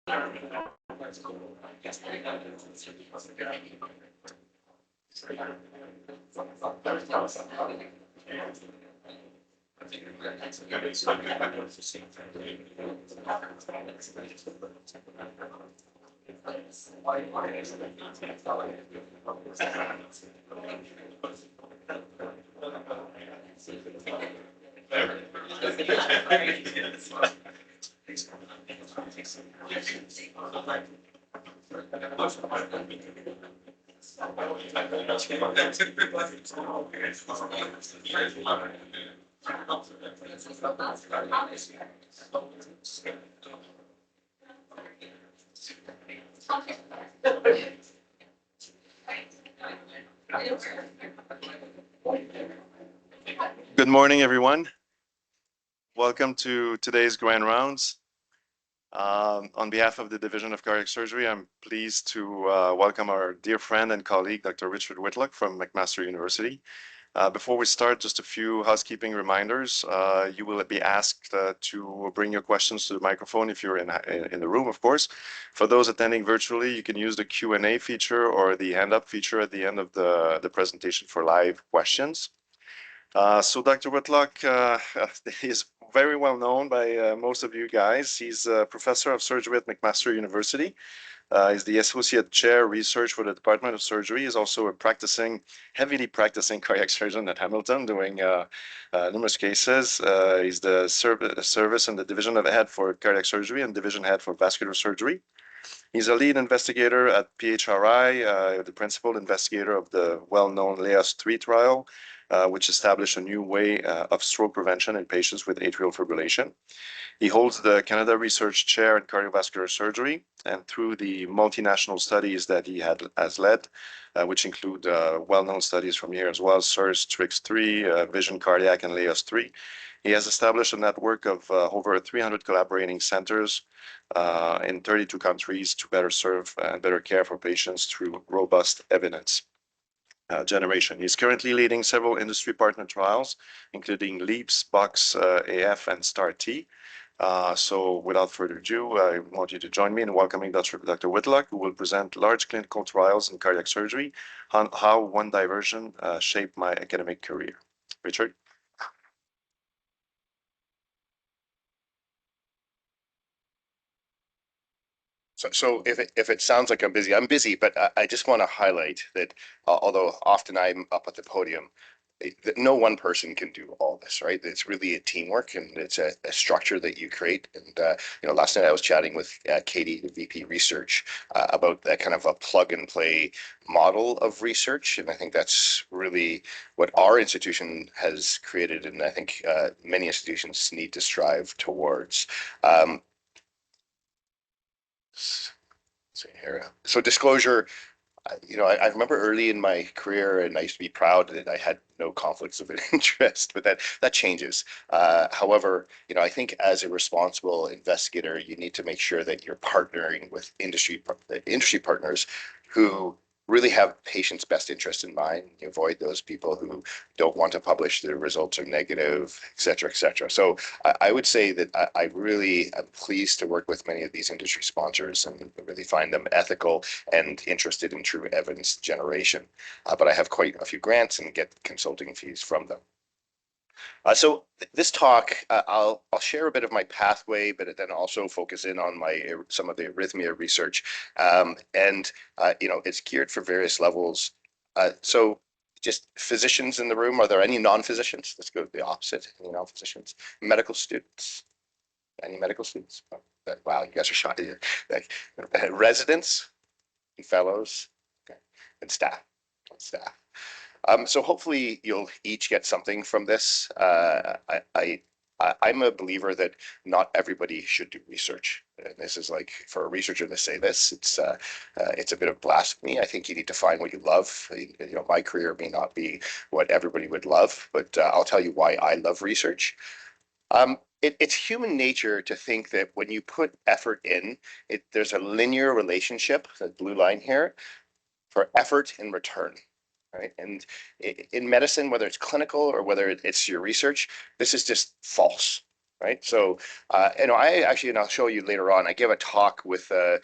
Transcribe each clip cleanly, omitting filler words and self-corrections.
Good morning, everyone. Welcome to today's Grand Rounds. On behalf of the Division of Cardiac Surgery, I'm pleased to welcome our dear friend and colleague, Dr. Richard Whitlock from McMaster University. Before we start, just a few housekeeping reminders. You will be asked to bring your questions to the microphone if you're in the room, of course. For those attending virtually, you can use the Q&A feature or the hand up feature at the end of the presentation for live questions. So Dr. Whitlock is very well known by most of you guys. He's a professor of surgery at McMaster University. He's the associate chair research for the Department of Surgery. He's also a heavily practicing cardiac surgeon at Hamilton, doing numerous cases. He's the service and the division head for cardiac surgery and division head for vascular surgery. He's a lead investigator at PHRI, the principal investigator of the well-known LAAOS III trial, which established a new way of stroke prevention in patients with atrial fibrillation. He holds the Canada Research Chair in Cardiovascular Surgery, and through the multinational studies that he has led, which include well-known studies from here as well, SIRS, TRIX3, Vision Cardiac, and LAAOS III, he has established a network of over 300 collaborating centers in 32 countries to better serve and better care for patients through robust evidence generation. He's currently leading several industry partner trials, including LEAPS, BOXX-NOAF, and STAR-T. So without further ado, I want you to join me in welcoming Dr. Whitlock, who will present large clinical trials in cardiac surgery on how one diversion shaped my academic career. Richard? So if it sounds like I'm busy, but I just want to highlight that although often I'm up at the podium, that no one person can do all this, right? It's really a teamwork, and it's a structure that you create. And last night I was chatting with Katie, the VP Research, about that kind of a plug and play model of research, and I think that's really what our institution has created, and I think many institutions need to strive towards. So disclosure, I remember early in my career, and I used to be proud that I had no conflicts of interest, but that changes. However, I think as a responsible investigator, you need to make sure that you're partnering with industry partners who really have patients' best interest in mind. You avoid those people who don't want to publish their results are negative, et cetera, et cetera. So I would say that I really am pleased to work with many of these industry sponsors and really find them ethical and interested in true evidence generation. But I have quite a few grants and get consulting fees from them. So this talk, I'll share a bit of my pathway, but then also focus in on some of the arrhythmia research, it's geared for various levels. So just physicians in the room, are there any non-physicians? Let's go the opposite. Any non-physicians? Medical students? Any medical students? Wow, you guys are shy. Residents and fellows, okay, and staff. So hopefully you'll each get something from this. I'm a believer that not everybody should do research. And this is like, for a researcher to say this, it's a bit of blasphemy. I think you need to find what you love. My career may not be what everybody would love, but I'll tell you why I love research. It's human nature to think that when you put effort in, there's a linear relationship, the blue line here, for effort in return. Right. And in medicine, whether it's clinical or whether it's your research, this is just false. right? So, I actually, and I'll show you later on, I gave a talk with a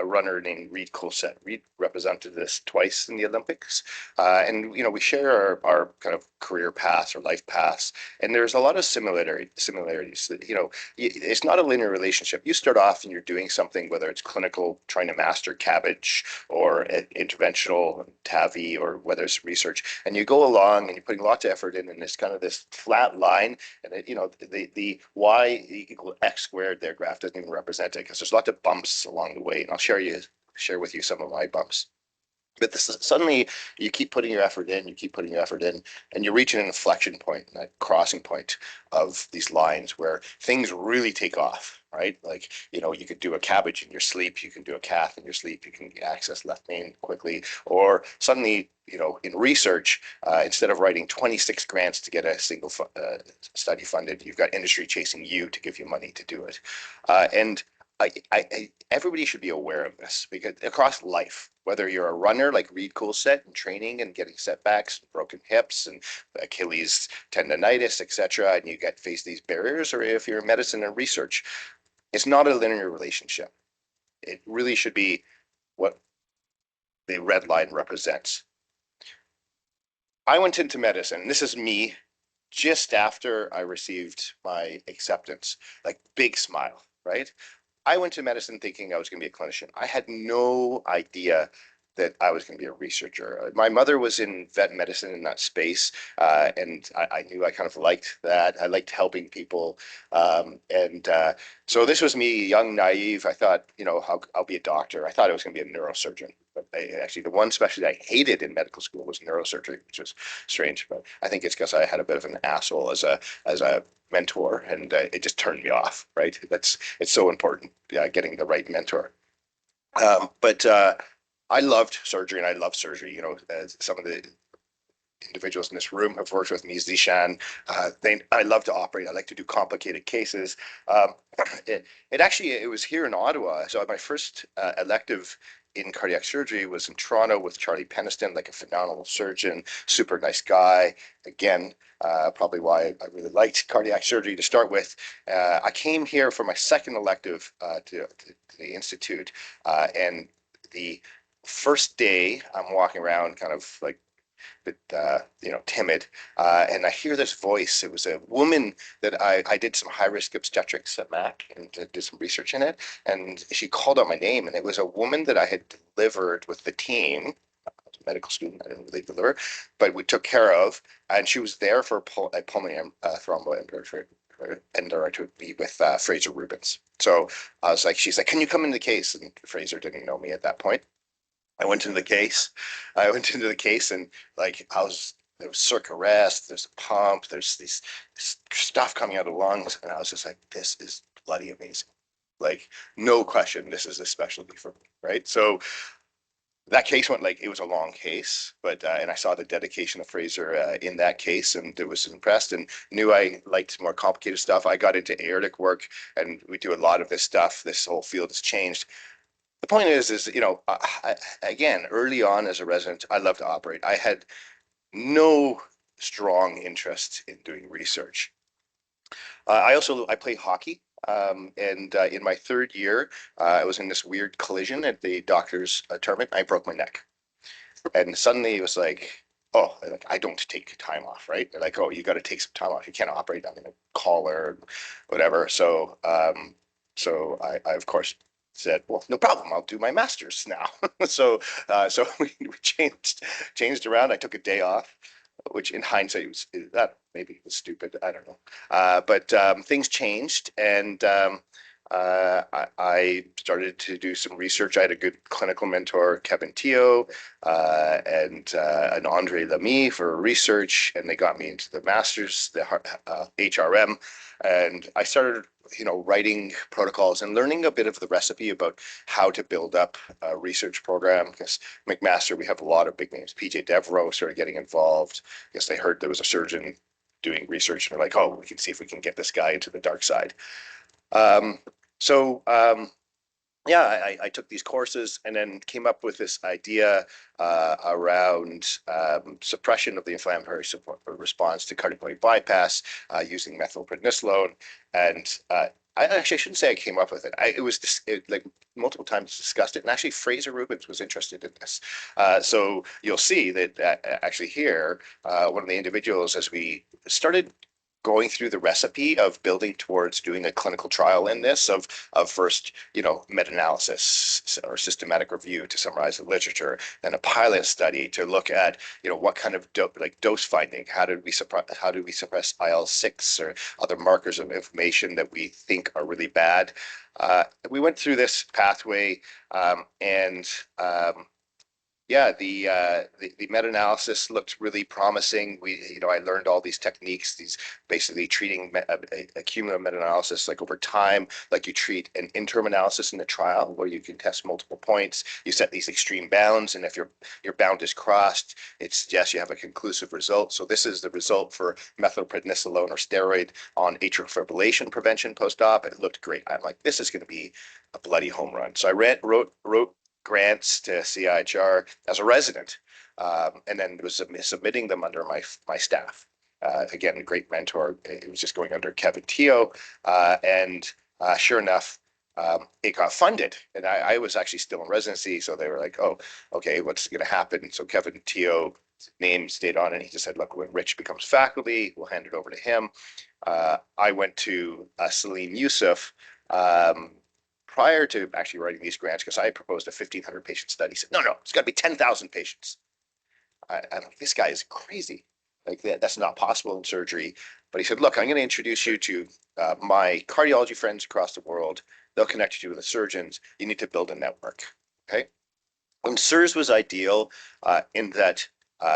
runner named Reed Colsett. Reed represented this twice in the Olympics. And, we share our kind of career paths or life paths. And there's a lot of similarities that, it's not a linear relationship. You start off and you're doing something, whether it's clinical, trying to master cabbage or interventional TAVI, or whether it's research, and you go along and you're putting lots of effort in, and it's kind of this flat line, and the y equal x squared there graph doesn't even represent it because there's lots of bumps along the way, and I'll share with you some of my bumps. But suddenly you keep putting your effort in, and you reach an inflection point, that crossing point of these lines where things really take off, right? Like, you could do a cabbage in your sleep, you can do a cath in your sleep, you can access left main quickly, or suddenly, in research, instead of writing 26 grants to get a single study funded, you've got industry chasing you to give you money to do it. And everybody should be aware of this, because across life, whether you're a runner like Reed Colsett and training and getting setbacks, broken hips and Achilles tendonitis, etc., and you face these barriers, or if you're in medicine and research, it's not a linear relationship. It really should be what the red line represents. I went into medicine, and this is me just after I received my acceptance, like big smile, right? I went to medicine thinking I was going to be a clinician. I had no idea that I was going to be a researcher. My mother was in vet medicine in that space, and I knew I kind of liked that. I liked helping people. So this was me, young, naive. I thought, I'll be a doctor. I thought I was going to be a neurosurgeon. But actually, the one specialty I hated in medical school was neurosurgery, which was strange. But I think it's because I had a bit of an asshole as a mentor, and it just turned me off, right? It's so important, getting the right mentor. But I loved surgery, and I love surgery. Some of the individuals in this room have worked with me, Zishan. I love to operate. I like to do complicated cases. It was here in Ottawa. So my first elective in cardiac surgery was in Toronto with Charlie Peniston, like a phenomenal surgeon, super nice guy. Again, probably why I really liked cardiac surgery to start with. I came here for my second elective to the Institute, and the first day I'm walking around kind of like bit timid, and I hear this voice. It was a woman that I did some high risk obstetrics at Mac and did some research in it, and she called out my name, and it was a woman that I had delivered with the team. I was a medical student, I didn't really deliver, but we took care of, and she was there for a pulmonary thromboembolic to be with Fraser Rubens. So I was like, she's like, can you come in the case? And Fraser didn't know me at that point. I went into the case. And like there was circ arrest, there's a pump, there's this stuff coming out of the lungs, and I was just like, this is bloody amazing. Like, no question, this is a specialty for me, right? So that case went, like, it was a long case, but and I saw the dedication of Fraser in that case, and I was impressed and knew I liked more complicated stuff. I got into aortic work, and we do a lot of this stuff. This whole field has changed. The point is, again, early on as a resident, I love to operate. I had no strong interest in doing research. I play hockey, and in my third year, I was in this weird collision at the doctor's tournament. I broke my neck, and suddenly it was like, oh, like, I don't take time off, right? They're like, oh, you got to take some time off. You can't operate. I'm in a collar, whatever. So I of course said, well, no problem. I'll do my master's now. So we changed around. I took a day off, which in hindsight that maybe was stupid. I don't know. But things changed, and I started to do some research. I had a good clinical mentor, Kevin Teo, and an Andre Lamy for research, and they got me into the master's, the HRM, and I started writing protocols and learning a bit of the recipe about how to build up a research program. Because McMaster, we have a lot of big names. PJ Devereaux started getting involved. I guess they heard there was a surgeon doing research, and they're like, oh, we can see if we can get this guy into the dark side. So yeah, I took these courses and then came up with this idea around suppression of the inflammatory response to cardiopulmonary bypass using methylprednisolone. And I actually shouldn't say I came up with it. It was like multiple times discussed it, and actually Fraser Rubens was interested in this. So you'll see that actually here, one of the individuals, as we started going through the recipe of building towards doing a clinical trial in this of first, meta-analysis or systematic review to summarize the literature, then a pilot study to look at, what kind of dose finding, how did we suppress IL-6 or other markers of inflammation that we think are really bad. We went through this pathway, and yeah, the meta-analysis looked really promising. I learned all these techniques, these basically treating a cumulative meta-analysis like over time, like you treat an interim analysis in a trial where you can test multiple points. You set these extreme bounds, and if your bound is crossed, it suggests you have a conclusive result. So this is the result for methylprednisolone or steroid on atrial fibrillation prevention post-op. It looked great. I'm like, this is going to be a bloody home run. So I wrote grants to CIHR as a resident, and then was submitting them under my staff. Again, a great mentor. It was just going under Kevin Teo, and sure enough, it got funded. And I was actually still in residency, so they were like, "Oh, okay, what's going to happen?" So Kevin Teo name stayed on, and he just said, "Look, when Rich becomes faculty, we'll hand it over to him." I went to Salim Yusuf. Prior to actually writing these grants, because I proposed a 1,500 patient study. He said, no, it's got to be 10,000 patients. I'm like, this guy is crazy. Like that's not possible in surgery. But he said, look, I'm going to introduce you to my cardiology friends across the world. They'll connect you with the surgeons. You need to build a network. Okay. And SIRS was ideal in that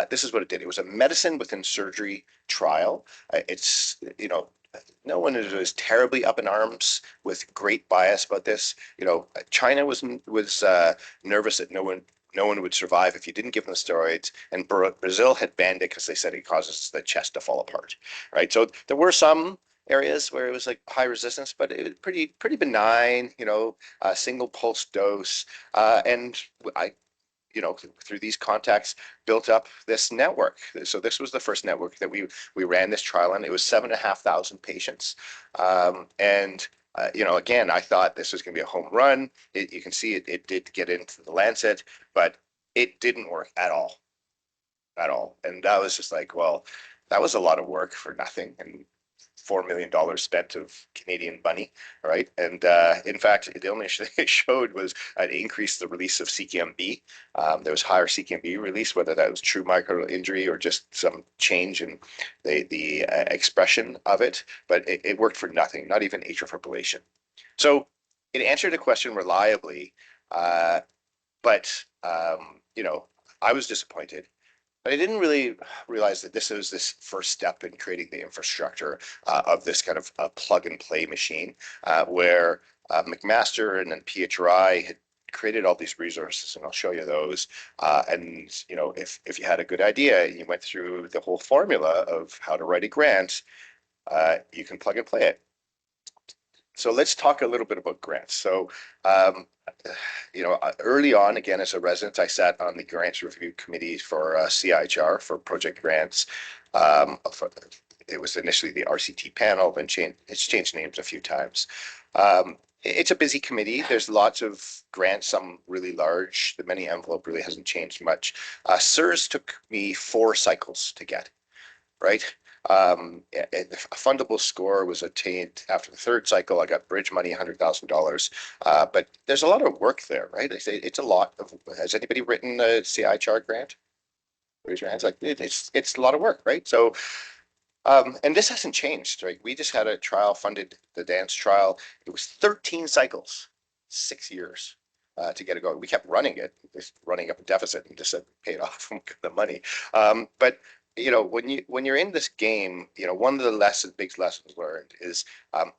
this is what it did. It was a medicine within surgery trial. It's, no one is terribly up in arms with great bias about this. China was nervous that no one would survive if you didn't give them the steroids, and Brazil had banned it because they said it causes the chest to fall apart. Right. So there were some areas where it was like high resistance, but it was pretty benign. Single pulse dose, and I through these contacts, built up this network. So this was the first network that we ran this trial on. It was 7,500 patients. And again, I thought this was going to be a home run. You can see it did get into the Lancet, but it didn't work at all. And that was just like, well, that was a lot of work for nothing. And $4 million spent of Canadian money, right? And in fact, the only thing it showed was it increased the release of CKMB. There was higher CKMB release, whether that was true myocardial injury or just some change in the expression of it, but it worked for nothing, not even atrial fibrillation. So it answered the question reliably, but I was disappointed. But I didn't really realize that this was this first step in creating the infrastructure of this kind of plug and play machine, where McMaster and then PHRI had created all these resources, and I'll show you those. And if you had a good idea and you went through the whole formula of how to write a grant, you can plug and play it. So let's talk a little bit about grants. So, early on, again, as a resident, I sat on the grants review committee for CIHR for project grants. It was initially the RCT panel, then it's changed names a few times. It's a busy committee. There's lots of grants, some really large. The mini envelope really hasn't changed much. SIRS took me 4 cycles to get, right? A fundable score was attained after the 3rd cycle. I got bridge money, $100,000. But there's a lot of work there, right? I say it's a lot of. Has anybody written a CIHR grant? Raise your hands. Like it's a lot of work, right? So, and this hasn't changed, right? We just had a trial funded, the dance trial. It was 13 cycles, 6 years. To get it going. We kept running it, just running up a deficit, and just said pay it off and get the money. But when you're in this game, one of the big lessons learned is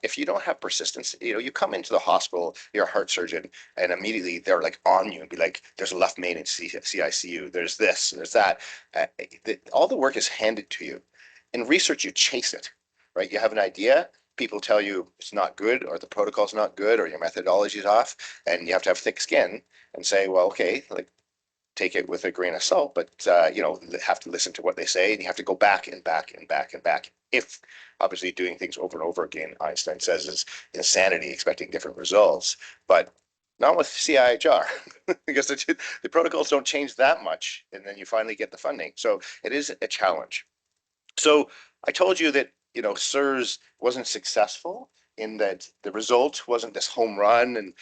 if you don't have persistence, you come into the hospital, you're a heart surgeon, and immediately they're like on you and be like, there's a left main in CICU, there's this, there's that. All the work is handed to you. In research, you chase it, right? You have an idea, people tell you it's not good, or the protocol's not good, or your methodology is off, and you have to have thick skin and say, well, okay, like take it with a grain of salt, but have to listen to what they say, and you have to go back and back and back and back. If obviously doing things over and over again, Einstein says, is insanity, expecting different results, but not with CIHR because the protocols don't change that much, and then you finally get the funding. So it is a challenge. So I told you that, SIRS wasn't successful in that the result wasn't this home run, and,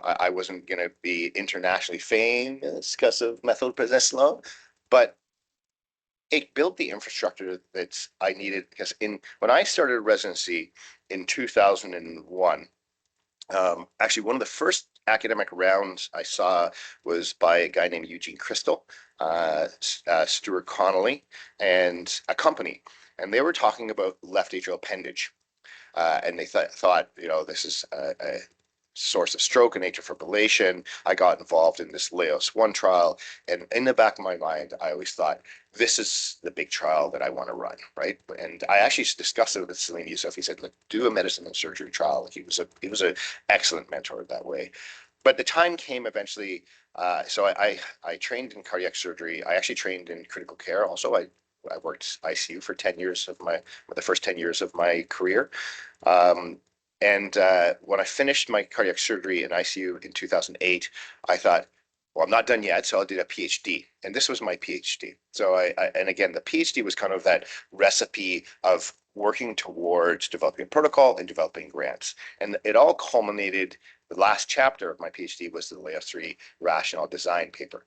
I wasn't going to be internationally famous because of methylprednisolone, but it built the infrastructure that I needed, because when I started residency in 2001, actually, one of the first academic rounds I saw was by a guy named Eugene Crystal, Stuart Connolly, and a company. And they were talking about left atrial appendage. And they thought, this is a source of stroke and atrial fibrillation. I got involved in this LAAOS I trial. And in the back of my mind, I always thought, this is the big trial that I want to run, right? And I actually discussed it with Salim Yusuf. He said, look, do a medicine and surgery trial. He was an excellent mentor that way. But the time came eventually. So I trained in cardiac surgery. I actually trained in critical care. Also, I worked ICU for 10 years of the first 10 years of my career. And when I finished my cardiac surgery in ICU in 2008, I thought, well, I'm not done yet, so I'll do a PhD. And this was my PhD. So and again, the PhD was kind of that recipe of working towards developing a protocol and developing grants. And it all culminated, the last chapter of my PhD was the LAAOS III rationale design paper.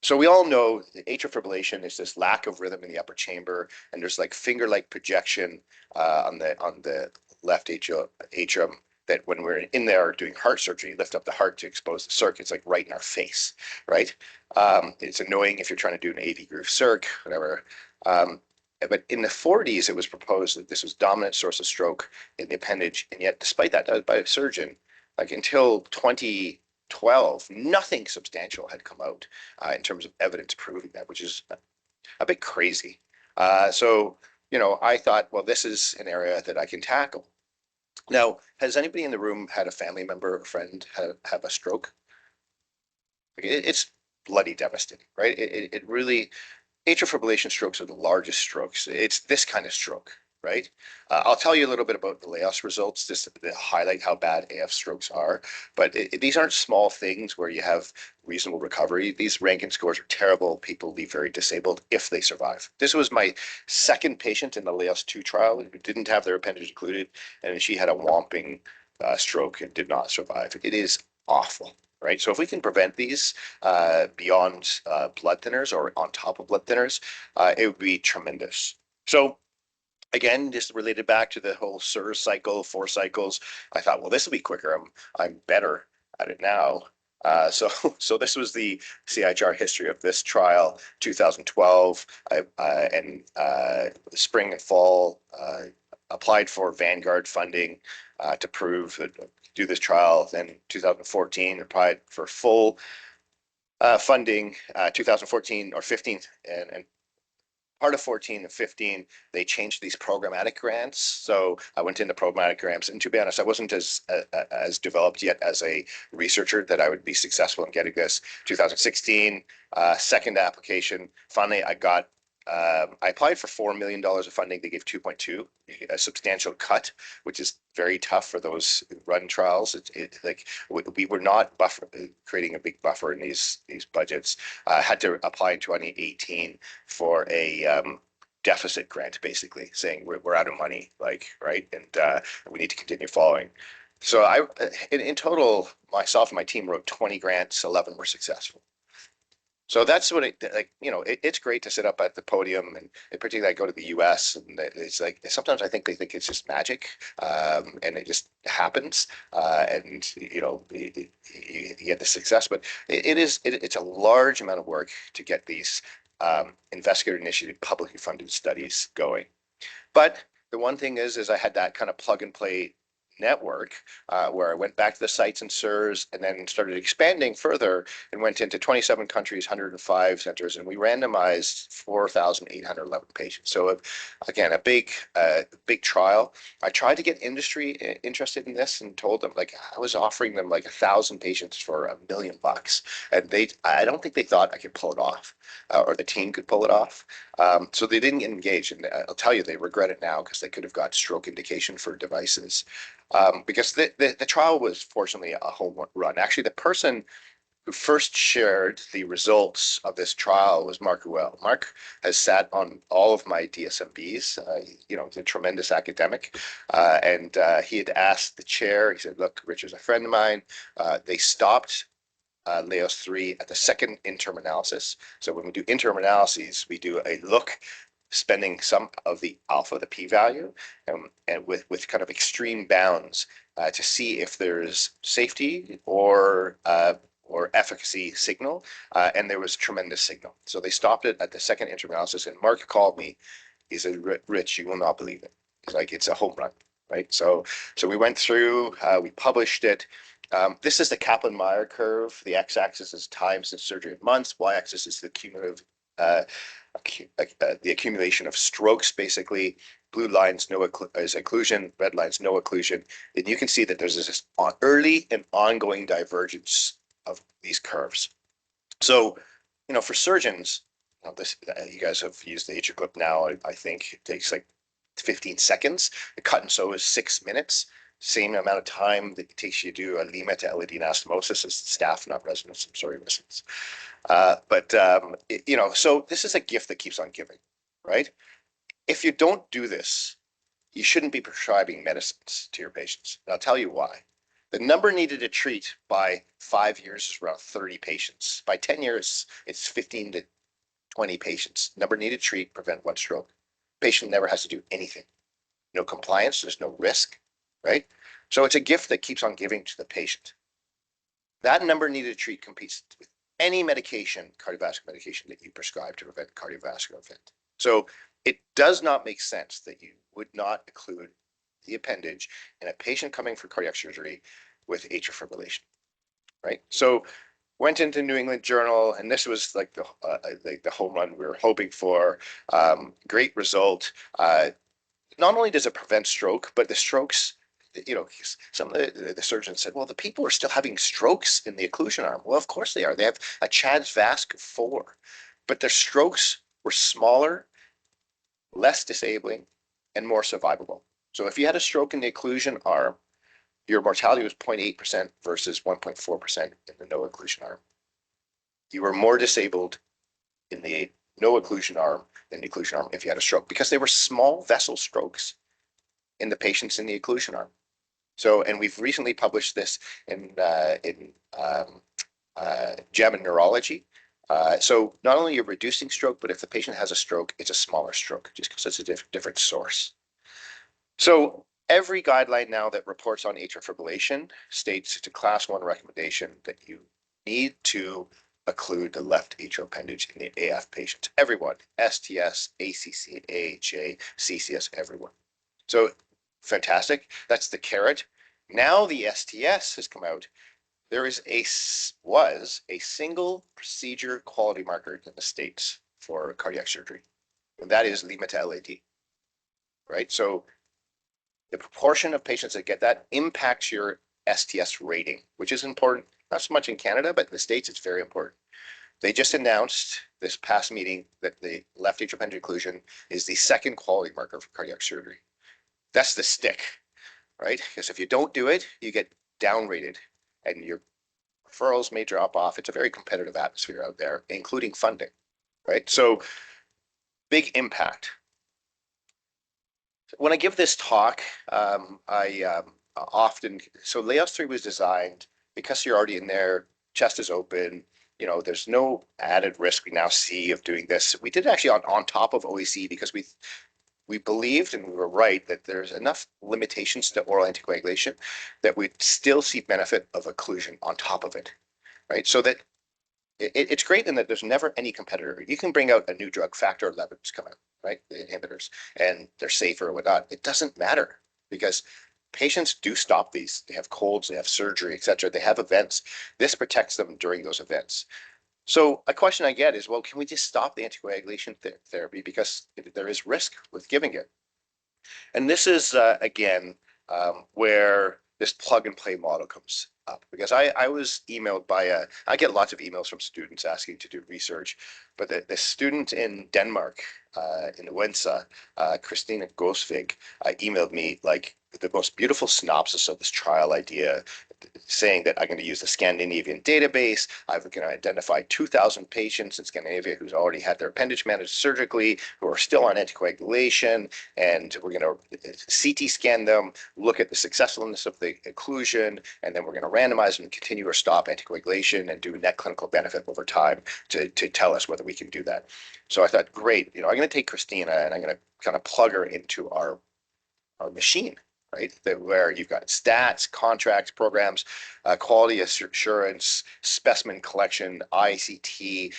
So we all know that atrial fibrillation is this lack of rhythm in the upper chamber, and there's like finger-like projection on the left atrium that when we're in there doing heart surgery, lift up the heart to expose the circ, it's like right in our face, right? It's annoying if you're trying to do an AV groove circ, whatever. But in the 40s, it was proposed that this was dominant source of stroke in the appendage, and yet despite that, by a surgeon, like until 2012, nothing substantial had come out in terms of evidence proving that, which is a bit crazy. So, I thought, well, this is an area that I can tackle. Now, has anybody in the room had a family member or friend have a stroke? It's bloody devastating, right? It really, atrial fibrillation strokes are the largest strokes. It's this kind of stroke, right? I'll tell you a little bit about the LAAOS results, just to highlight how bad AF strokes are. But these aren't small things where you have reasonable recovery. These Rankin scores are terrible. People leave very disabled if they survive. This was my second patient in the LAAOS II trial who didn't have their appendage included, and she had a whomping stroke and did not survive. It is awful. Right. So if we can prevent these beyond blood thinners or on top of blood thinners, it would be tremendous. So again, just related back to the whole SIRS cycle, 4 cycles, I thought, well, this will be quicker. I'm better at it now. So this was the CIHR history of this trial, 2012, and spring and fall, applied for Vanguard funding to prove that do this trial. Then 2014 applied for full funding. 2014 or 15 and part of 14 and 15, they changed these programmatic grants. So I went into programmatic grants, and to be honest, I wasn't as developed yet as a researcher that I would be successful in getting this. 2016, second application. Finally, I applied for $4 million of funding. They gave 2.2, a substantial cut, which is very tough for those run trials. Like we were not creating a big buffer in these budgets. I had to apply in 2018 for a deficit grant, basically saying we're out of money, like, right, and we need to continue following. So in total, myself and my team wrote 20 grants. 11 were successful. So that's what it's great to sit up at the podium, and particularly I go to the US, and it's like, sometimes I think they think it's just magic, and it just happens, and you get the success, but it's a large amount of work to get these investigator initiated publicly funded studies going. But the one thing is I had that kind of plug and play network where I went back to the sites and SIRS and then started expanding further and went into 27 countries, 105 centers, and we randomized 4,811 patients. So again, a big trial. I tried to get industry interested in this and told them, like, I was offering them like 1,000 patients for $1 million, and I don't think they thought I could pull it off, or the team could pull it off. So they didn't engage, and I'll tell you, they regret it now because they could have got stroke indication for devices. Because the trial was fortunately a home run. Actually, the person who first shared the results of this trial was Mark Ruel. Mark has sat on all of my DSMBs. He's a tremendous academic. And he had asked the chair, he said, look, Richard's a friend of mine. They stopped LAAOS III at the second interim analysis. So when we do interim analyses, we do a look spending some of the alpha, the p-value, and with kind of extreme bounds to see if there's safety or efficacy signal, and there was tremendous signal. So they stopped it at the second interim analysis, and Mark called me. He said, Rich, you will not believe it. He's like, it's a home run, right? So we went through, we published it. This is the Kaplan-Meier curve. The x-axis is time since surgery in months. Y-axis is the cumulative the accumulation of strokes, basically. Blue lines is occlusion, red lines no occlusion. And you can see that there's this early and ongoing divergence of these curves. So, for surgeons, you guys have used the AtriClip now. I think it takes like 15 seconds. The cut and sew is 6 minutes. Same amount of time that it takes you to do a Lima to LED anastomosis as staff, not residents. I'm sorry, residents. So this is a gift that keeps on giving, right? If you don't do this, you shouldn't be prescribing medicines to your patients. And I'll tell you why. The number needed to treat by 5 years is around 30 patients. By 10 years, it's 15 to 20 patients. Number needed to treat, prevent one stroke. Patient never has to do anything. No compliance, there's no risk, right? So it's a gift that keeps on giving to the patient. That number needed to treat competes with any medication, cardiovascular medication that you prescribe to prevent cardiovascular event. So it does not make sense that you would not include the appendage in a patient coming for cardiac surgery with atrial fibrillation, right? So went into New England Journal, and this was like the home run we were hoping for. Great result. Not only does it prevent stroke, but the strokes, some of the surgeons said, well, the people are still having strokes in the occlusion arm. Well, of course they are. They have a CHADS VASC of 4, but their strokes were smaller, less disabling, and more survivable. So if you had a stroke in the occlusion arm, your mortality was 0.8% versus 1.4% in the no occlusion arm. You were more disabled in the no occlusion arm than the occlusion arm if you had a stroke, because they were small vessel strokes in the patients in the occlusion arm. So, and we've recently published this in JAMA in Neurology. So not only you're reducing stroke, but if the patient has a stroke, it's a smaller stroke just because it's a different source. So every guideline now that reports on atrial fibrillation states it's a class 1 recommendation that you need to occlude the left atrial appendage in the AF patients. Everyone, STS, ACC, AHA, CCS, everyone. So fantastic. That's the carrot. Now the STS has come out. There was a single procedure quality marker in the States for cardiac surgery, and that is Lima to LAD, right? So the proportion of patients that get that impacts your STS rating, which is important, not so much in Canada, but in the States, it's very important. They just announced this past meeting that the left atrial appendage occlusion is the second quality marker for cardiac surgery. That's the stick, right? Because if you don't do it, you get downrated and your referrals may drop off. It's a very competitive atmosphere out there, including funding, right? So big impact. When I give this talk, I often, so LAAOS III was designed because you're already in there, chest is open, there's no added risk we now see of doing this. We did it actually on top of OAC because we believed, and we were right, that there's enough limitations to oral anticoagulation that we'd still see benefit of occlusion on top of it, right? So that it's great in that there's never any competitor. You can bring out a new drug, factor 11's come out, right? The inhibitors, and they're safer or whatnot. It doesn't matter because patients do stop these. They have colds, they have surgery, etc. They have events. This protects them during those events. So a question I get is, well, can we just stop the anticoagulation therapy because there is risk with giving it? And this is, again, where this plug and play model comes up, because I was emailed by I get lots of emails from students asking to do research, but the student in Denmark, in Odense, Christina Gosvig, emailed me like the most beautiful synopsis of this trial idea, saying that I'm going to use the Scandinavian database. I'm going to identify 2,000 patients in Scandinavia who's already had their appendage managed surgically, who are still on anticoagulation, and we're going to CT scan them, look at the successfulness of the occlusion, and then we're going to randomize them and continue or stop anticoagulation and do net clinical benefit over time to tell us whether we can do that. So I thought, great, I'm going to take Christina and I'm going to kind of plug her into our machine, right? Where you've got stats, contracts, programs, quality assurance, specimen collection, ICT,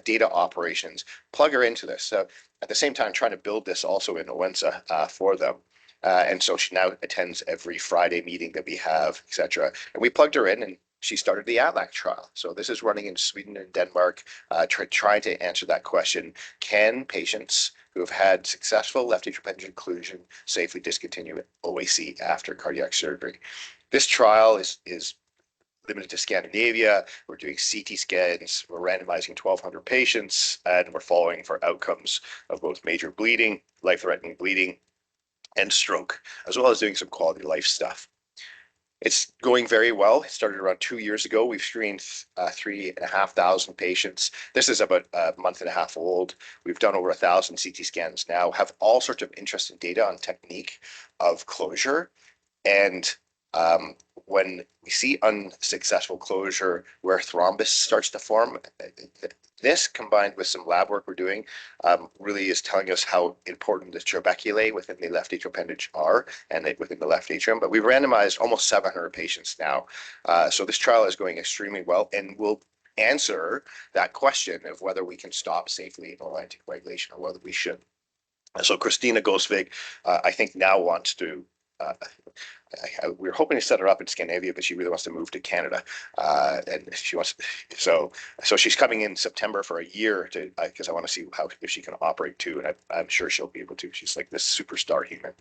data operations. Plug her into this. So at the same time, trying to build this also in Odense for them. And so she now attends every Friday meeting that we have, etc. And we plugged her in, and she started the ATLAAC trial. So this is running in Sweden and Denmark, trying to answer that question. Can patients who have had successful left atrial appendage occlusion safely discontinue OAC after cardiac surgery? This trial is limited to Scandinavia. We're doing CT scans. We're randomizing 1,200 patients, and we're following for outcomes of both major bleeding, life-threatening bleeding, and stroke, as well as doing some quality of life stuff. It's going very well. It started around 2 years ago. We've screened 3,500 patients. This is about a month and a half old. We've done over 1,000 CT scans now, have all sorts of interesting data on technique of closure. And when we see unsuccessful closure where thrombus starts to form, this combined with some lab work we're doing really is telling us how important the trabeculae within the left atrial appendage are, and within the left atrium. But we've randomized almost 700 patients now. So this trial is going extremely well, and will answer that question of whether we can stop safely oral anticoagulation or whether we should. So Christina Gosvig, I think now wants to we were hoping to set her up in Scandinavia, but she really wants to move to Canada, and she wants. So she's coming in September for a year to, because I want to see if she can operate too, and I'm sure she'll be able to. She's like this superstar human.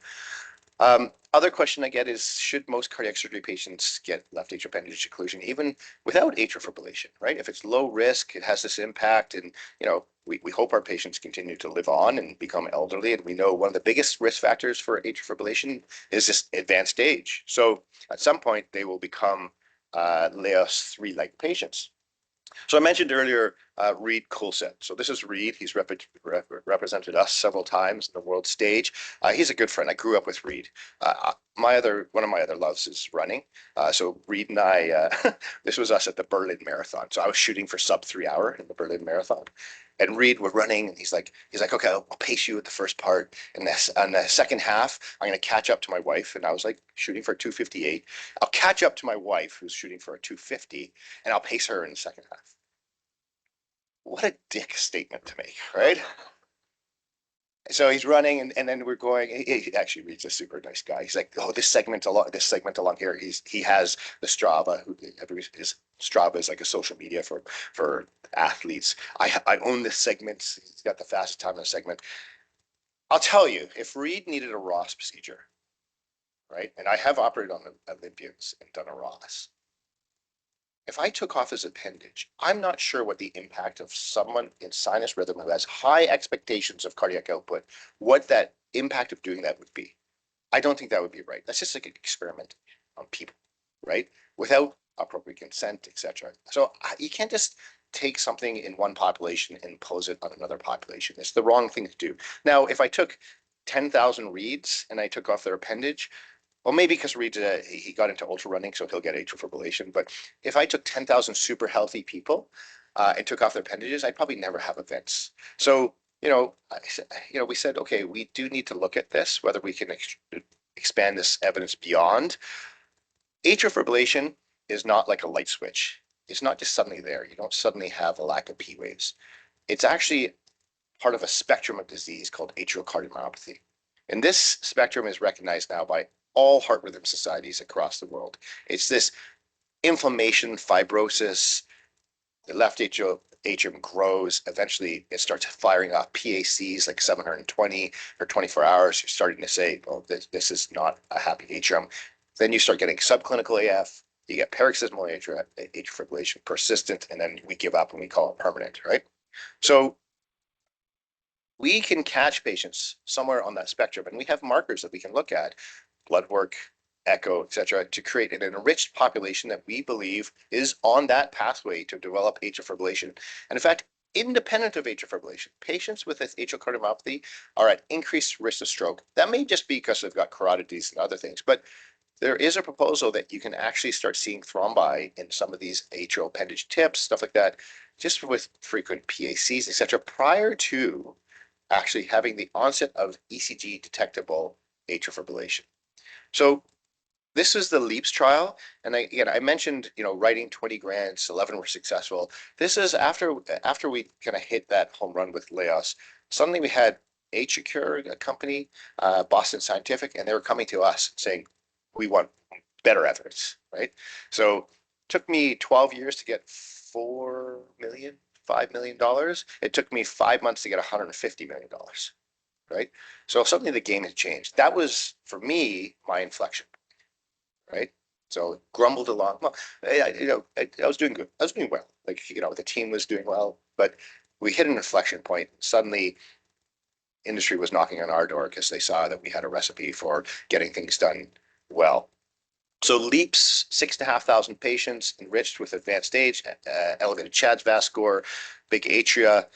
Other question I get is, should most cardiac surgery patients get left atrial appendage occlusion even without atrial fibrillation, right? If it's low risk, it has this impact, and we hope our patients continue to live on and become elderly, and we know one of the biggest risk factors for atrial fibrillation is this advanced age. So at some point they will become LAAOS III-like patients. So I mentioned earlier Reid Kulset. So this is Reid. He's represented us several times in the world stage. He's a good friend. I grew up with Reid. One of my other loves is running. So Reid and I, this was us at the Berlin Marathon. So I was shooting for sub 3 hour in the Berlin Marathon. And Reid, we're running, and he's like, okay, I'll pace you at the first part. And on the second half, I'm going to catch up to my wife. And I was like shooting for 2:58. I'll catch up to my wife, who's shooting for a 2:50, and I'll pace her in the second half. What a dick statement to make, right? So he's running, and then we're going. He actually Reid's a super nice guy. He's like, oh, this segment along here. He has the Strava. His Strava is like a social media for athletes. I own this segment. He's got the fastest time in the segment. I'll tell you, if Reid needed a Ross procedure, right? And I have operated on Olympians and done a Ross. If I took off his appendage, I'm not sure what the impact of someone in sinus rhythm who has high expectations of cardiac output, what that impact of doing that would be. I don't think that would be right. That's just like an experiment on people, right? Without appropriate consent, etc. So you can't just take something in one population and impose it on another population. It's the wrong thing to do. Now, if I took 10,000 Reids and I took off their appendage, well, maybe because Reid, he got into ultra running, so he'll get atrial fibrillation. But if I took 10,000 super healthy people and took off their appendages, I'd probably never have events. So, we said, okay, we do need to look at this, whether we can expand this evidence beyond. Atrial fibrillation is not like a light switch. It's not just suddenly there. You don't suddenly have a lack of P waves. It's actually part of a spectrum of disease called atrial cardiomyopathy. And this spectrum is recognized now by all heart rhythm societies across the world. It's this inflammation, fibrosis, the left atrium grows. Eventually, it starts firing off PACs like 720 for 24 hours. You're starting to say, "Oh, this is not a happy atrium." Then you start getting subclinical AF. You get paroxysmal atrial fibrillation, persistent, and then we give up and we call it permanent, right? So we can catch patients somewhere on that spectrum, and we have markers that we can look at, blood work, echo, et cetera, to create an enriched population that we believe is on that pathway to develop atrial fibrillation. And in fact, independent of atrial fibrillation, patients with atrial cardiomyopathy are at increased risk of stroke. That may just be because they've got carotid disease and other things, but there is a proposal that you can actually start seeing thrombi in some of these atrial appendage tips, stuff like that, just with frequent PACs, et cetera, prior to actually having the onset of ECG detectable atrial fibrillation. So this is the LEAPS trial. And I mentioned, writing 20 grants, 11 were successful. This is after we kind of hit that home run with LAAOS. Suddenly we had AtriCure, a company, Boston Scientific, and they were coming to us saying, we want better evidence, right? So it took me 12 years to get $4 million, $5 million. It took me 5 months to get $150 million, right? So suddenly the game had changed. That was, for me, my inflection, right? So grumbled along. Well, I was doing good. I was doing well. Like, the team was doing well, but we hit an inflection point. Suddenly, industry was knocking on our door because they saw that we had a recipe for getting things done well. So LEAPS, 6,500 patients enriched with advanced stage, elevated CHA2DS2-VASc score, big atria.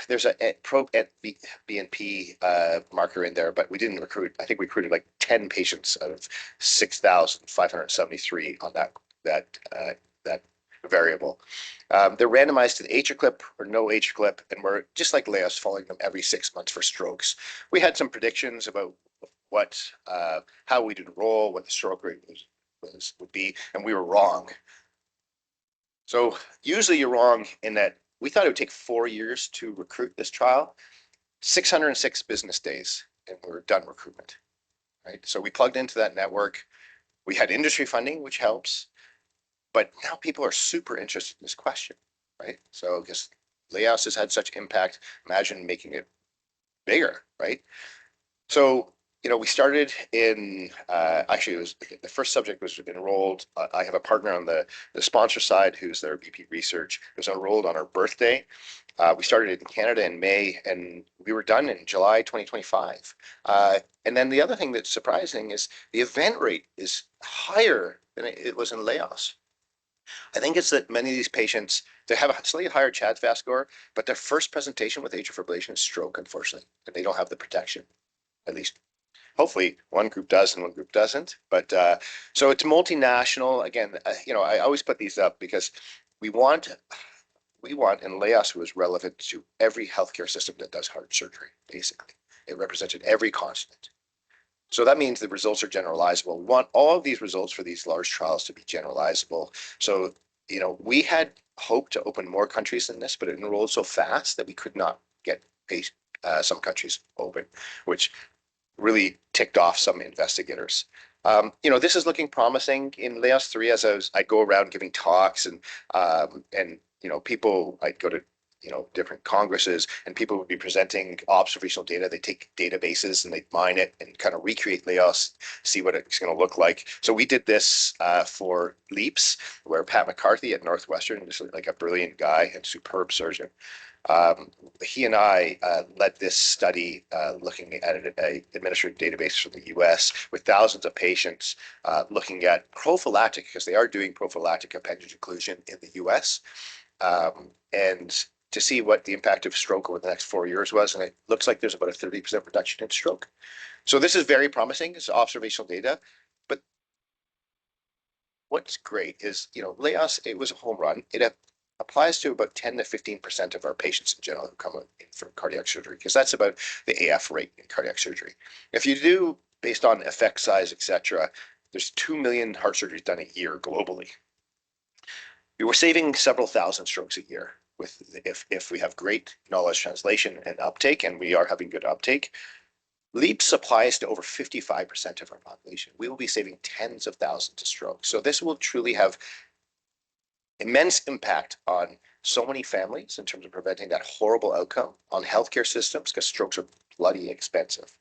There's a BNP marker in there, but we didn't recruit. I think we recruited like 10 patients out of 6,573 on that variable. They're randomized to the AtriClip or no AtriClip, and we're just like LAAOS, following them every 6 months for strokes. We had some predictions about how we'd enroll, what the stroke rate would be, and we were wrong. So usually you're wrong in that we thought it would take 4 years to recruit this trial, 606 business days, and we were done recruitment, right? So we plugged into that network. We had industry funding, which helps, but now people are super interested in this question, right? So because LAAOS has had such impact, imagine making it bigger, right? So we started in, actually, it was the first subject was enrolled. I have a partner on the sponsor side who's their VP research. It was enrolled on our birthday. We started in Canada in May, and we were done in July 2025. And then the other thing that's surprising is the event rate is higher than it was in LAAOS. I think it's that many of these patients, they have a slightly higher CHA2DS2-VASc score, but their first presentation with atrial fibrillation is stroke, unfortunately, and they don't have the protection, at least. Hopefully one group does and one group doesn't. But so it's multinational. Again, I always put these up because we want, and LAAOS was relevant to every healthcare system that does heart surgery, basically. It represented every continent. So that means the results are generalizable. We want all of these results for these large trials to be generalizable. So, we had hoped to open more countries than this, but it enrolled so fast that we could not get some countries open, which really ticked off some investigators. This is looking promising in LAAOS III as I go around giving talks and people, I'd go to different congresses, and people would be presenting observational data. They take databases and they mine it and kind of recreate LAAOS, see what it's going to look like. So we did this for LEAPS, where Pat McCarthy at Northwestern, just like a brilliant guy and superb surgeon. He and I led this study looking at an administrative database from the US with thousands of patients looking at prophylactic, because they are doing prophylactic appendage occlusion in the US, and to see what the impact of stroke over the next 4 years was. And it looks like there's about a 30% reduction in stroke. So this is very promising. It's observational data. But what's great is, LAAOS, it was a home run. It applies to about 10 to 15% of our patients in general who come in for cardiac surgery, because that's about the AF rate in cardiac surgery. If you do, based on effect size, et cetera, there's 2 million heart surgeries done a year globally. We were saving several thousand strokes a year if we have great knowledge translation and uptake, and we are having good uptake. LEAPS applies to over 55% of our population. We will be saving tens of thousands of strokes. So this will truly have immense impact on so many families in terms of preventing that horrible outcome, on healthcare systems, because strokes are bloody expensive,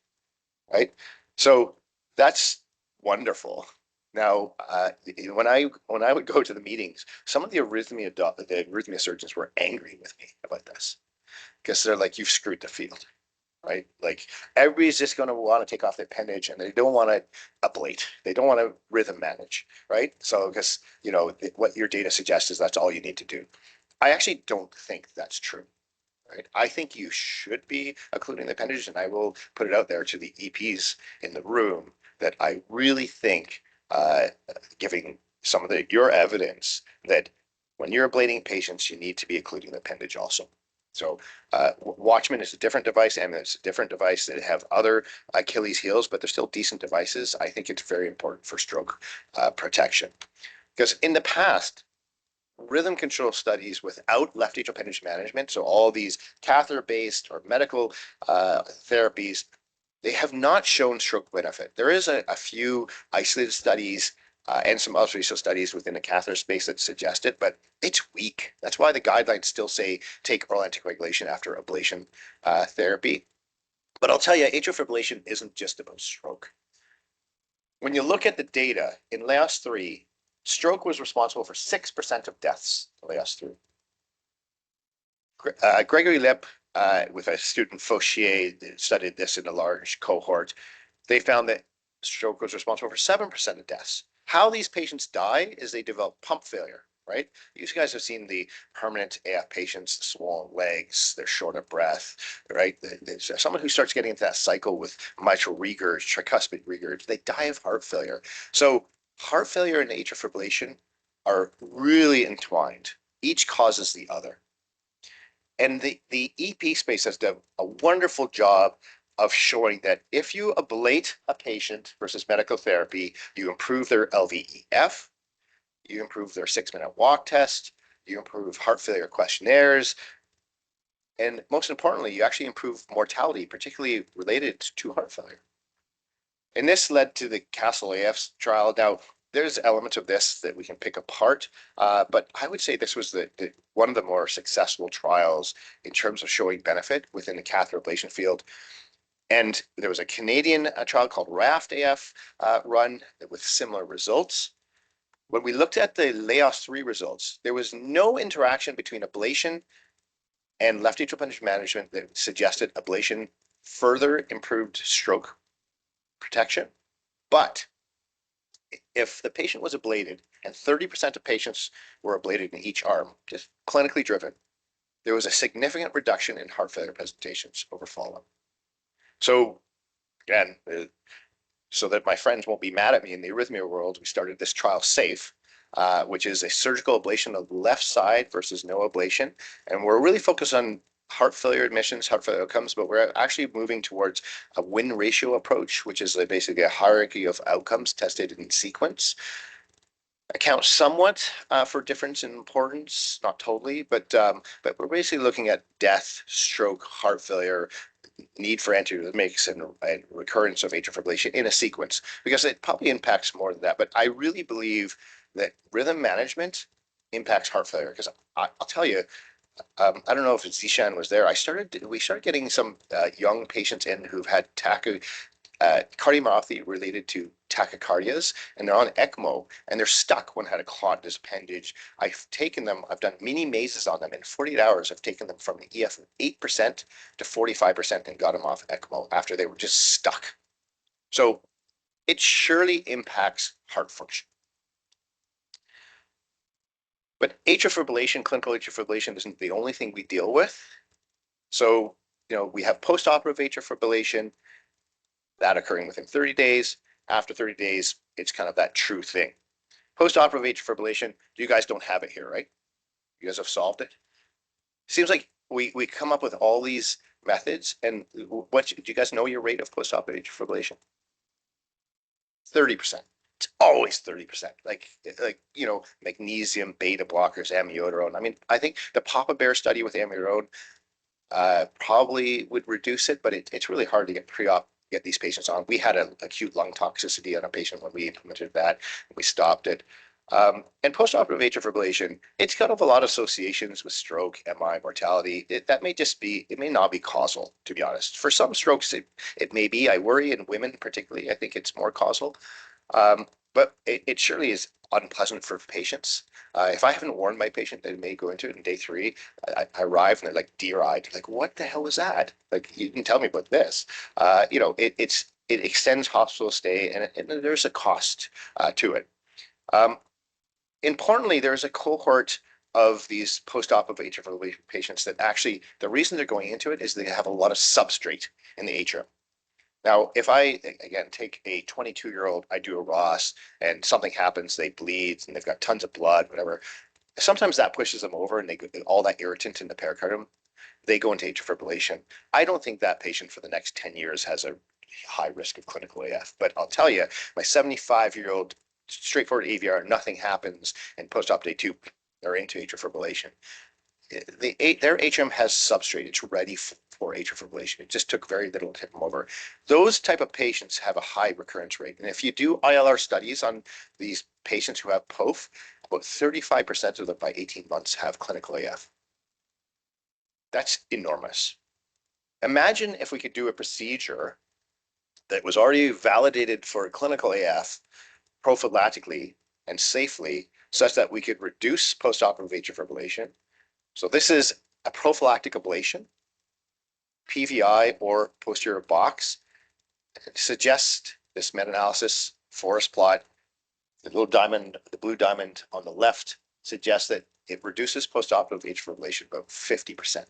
right? So that's wonderful. Now, when I would go to the meetings, some of the arrhythmia surgeons were angry with me about this, because they're like, "You've screwed the field," right? Like, everybody's just going to want to take off the appendage, and they don't want to ablate. They don't want to rhythm manage, right? So, because what your data suggests is that's all you need to do. I actually don't think that's true. Right. I think you should be occluding the appendage, and I will put it out there to the EPs in the room that I really think, giving some of your evidence, that when you're ablating patients, you need to be occluding the appendage also. So Watchman is a different device, and it's a different device that have other Achilles heels, but they're still decent devices. I think it's very important for stroke protection, because in the past, rhythm control studies without left atrial appendage management, so all these catheter-based or medical therapies, they have not shown stroke benefit. There is a few isolated studies and some observational studies within the catheter space that suggest it, but it's weak. That's why the guidelines still say take oral anticoagulation after ablation therapy. But I'll tell you, atrial fibrillation isn't just about stroke. When you look at the data in LAAOS III, stroke was responsible for 6% of deaths in LAAOS III. Gregory Lip, with a student Fauchier, studied this in a large cohort. They found that stroke was responsible for 7% of deaths. How these patients die is they develop pump failure, right? You guys have seen the permanent AF patients, swollen legs, they're short of breath, right? There's someone who starts getting into that cycle with mitral regurg, tricuspid regurg, they die of heart failure. So heart failure and atrial fibrillation are really entwined. Each causes the other. And the EP space has done a wonderful job of showing that if you ablate a patient versus medical therapy, you improve their LVEF, you improve their 6-minute walk test, you improve heart failure questionnaires, and most importantly, you actually improve mortality, particularly related to heart failure. And this led to the Castle AF trial. Now, there's elements of this that we can pick apart, but I would say this was one of the more successful trials in terms of showing benefit within the catheter ablation field. And there was a Canadian trial called RAFT AF run with similar results. When we looked at the LAAOS III results, there was no interaction between ablation and left atrial appendage management that suggested ablation further improved stroke protection. But if the patient was ablated, and 30% of patients were ablated in each arm, just clinically driven, there was a significant reduction in heart failure presentations over follow-up. So again, so that my friends won't be mad at me in the arrhythmia world, we started this trial SAFE, which is a surgical ablation of the left side versus no ablation. And we're really focused on heart failure admissions, heart failure outcomes, but we're actually moving towards a win ratio approach, which is basically a hierarchy of outcomes tested in sequence. Accounts somewhat for difference in importance, not totally, but we're basically looking at death, stroke, heart failure, need for antiarrhythmics, and recurrence of atrial fibrillation in a sequence, because it probably impacts more than that. But I really believe that rhythm management impacts heart failure, because I'll tell you, I don't know if Zishan was there. We started getting some young patients in who've had cardiomyopathy related to tachycardias, and they're on ECMO, and they're stuck. One had a clot in his appendage. I've done mini mazes on them. In 48 hours, I've taken them from the EF of 8% to 45% and got them off ECMO after they were just stuck. So it surely impacts heart function. But atrial fibrillation, clinical atrial fibrillation, isn't the only thing we deal with. So, we have postoperative atrial fibrillation, that occurring within 30 days. After 30 days, it's kind of that true thing. Postoperative atrial fibrillation, you guys don't have it here, right? You guys have solved it. Seems like we come up with all these methods, and do you guys know your rate of postoperative atrial fibrillation? 30%. It's always 30%. Like magnesium, beta blockers, amiodarone. I mean, I think the Papa Bear study with amiodarone probably would reduce it, but it's really hard to get pre-op get these patients on. We had an acute lung toxicity on a patient when we implemented that. We stopped it. And postoperative atrial fibrillation, it's got a lot of associations with stroke, MI, mortality. That may just be, it may not be causal, to be honest. For some strokes, it may be. I worry in women particularly. I think it's more causal. But it surely is unpleasant for patients. If I haven't warned my patient that it may go into it in day 3, I arrive and they're like deer-eyed, like, what the hell was that? Like, you didn't tell me about this. It extends hospital stay, and there's a cost to it. Importantly, there's a cohort of these post-operative atrial fibrillation patients that actually, the reason they're going into it is they have a lot of substrate in the atrium. Now, if I, again, take a 22-year-old, I do a ROS, and something happens, they bleed, and they've got tons of blood, whatever, sometimes that pushes them over, and they get all that irritant in the pericardium, they go into atrial fibrillation. I don't think that patient for the next 10 years has a high risk of clinical AF, but I'll tell you, my 75-year-old straightforward AVR, nothing happens, and post-op day 2, they're into atrial fibrillation. Their atrium has substrate. It's ready for atrial fibrillation. It just took very little to tip them over. Those type of patients have a high recurrence rate. And if you do ILR studies on these patients who have POF, about 35% of them by 18 months have clinical AF. That's enormous. Imagine if we could do a procedure that was already validated for clinical AF prophylactically and safely, such that we could reduce postoperative atrial fibrillation. So this is a prophylactic ablation, PVI or posterior box. It suggests this meta-analysis forest plot, the little diamond, the blue diamond on the left suggests that it reduces postoperative atrial fibrillation about 50%.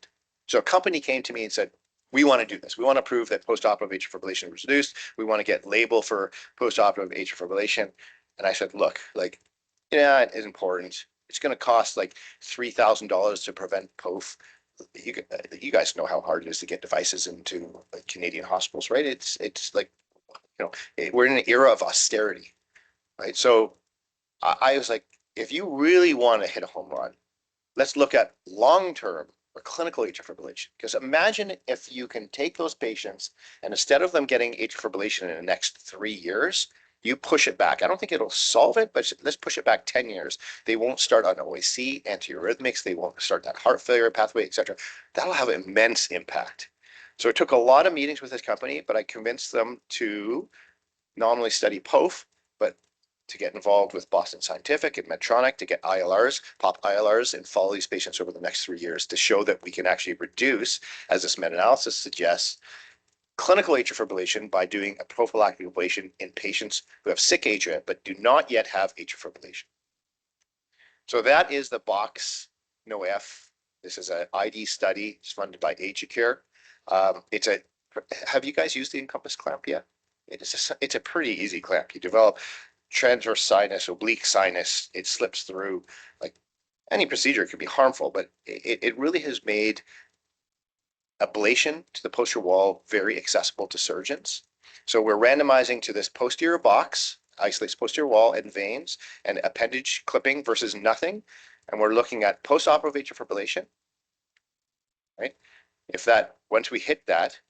So a company came to me and said, we want to do this. We want to prove that postoperative atrial fibrillation is reduced. We want to get label for postoperative atrial fibrillation. And I said, look, like, yeah, it is important. It's going to cost like $3,000 to prevent POF. You guys know how hard it is to get devices into Canadian hospitals, right? It's like, we're in an era of austerity, right? So I was like, if you really want to hit a home run, let's look at long-term or clinical atrial fibrillation. Because imagine if you can take those patients and instead of them getting atrial fibrillation in the next 3 years, you push it back. I don't think it'll solve it, but let's push it back 10 years. They won't start on OAC, antiarrhythmics. They won't start that heart failure pathway, etc. That'll have immense impact. So it took a lot of meetings with this company, but I convinced them to not only study POF, but to get involved with Boston Scientific and Medtronic to get ILRs, pop ILRs, and follow these patients over the next 3 years to show that we can actually reduce, as this meta-analysis suggests, clinical atrial fibrillation by doing a prophylactic ablation in patients who have sick atria but do not yet have atrial fibrillation. So that is the BOXX-NOAF. This is an ID study. It's funded by AtriCare. Have you guys used the Encompass clamp yet? It's a pretty easy clamp. You develop transverse sinus, oblique sinus. It slips through. Like any procedure can be harmful, but it really has made ablation to the posterior wall very accessible to surgeons. So we're randomizing to this posterior box, isolates posterior wall and veins, and appendage clipping versus nothing. And we're looking at postoperative atrial fibrillation, right? Once we hit that,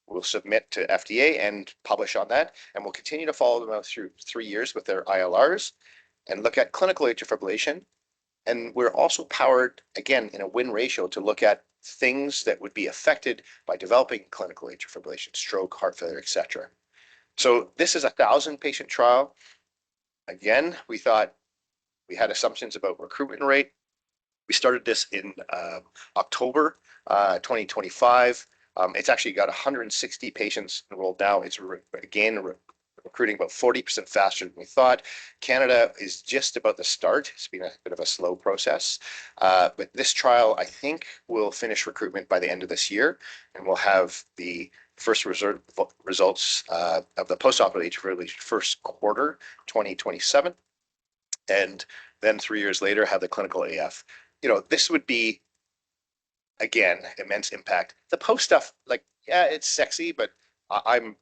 we'll submit to FDA and publish on that. And we'll continue to follow them out through 3 years with their ILRs and look at clinical atrial fibrillation. And we're also powered, again, in a win ratio to look at things that would be affected by developing clinical atrial fibrillation, stroke, heart failure, etc. So this is a 1,000-patient trial. Again, we thought we had assumptions about recruitment rate. We started this in October 2025. It's actually got 160 patients enrolled now. It's recruiting about 40% faster than we thought. Canada is just about to start. It's been a bit of a slow process. But this trial, I think, will finish recruitment by the end of this year, and we'll have the first results of the postoperative atrial fibrillation first quarter 2027. And then 3 years later, have the clinical AF. This would be, again, immense impact. The post stuff, like, yeah, it's sexy, but I'm,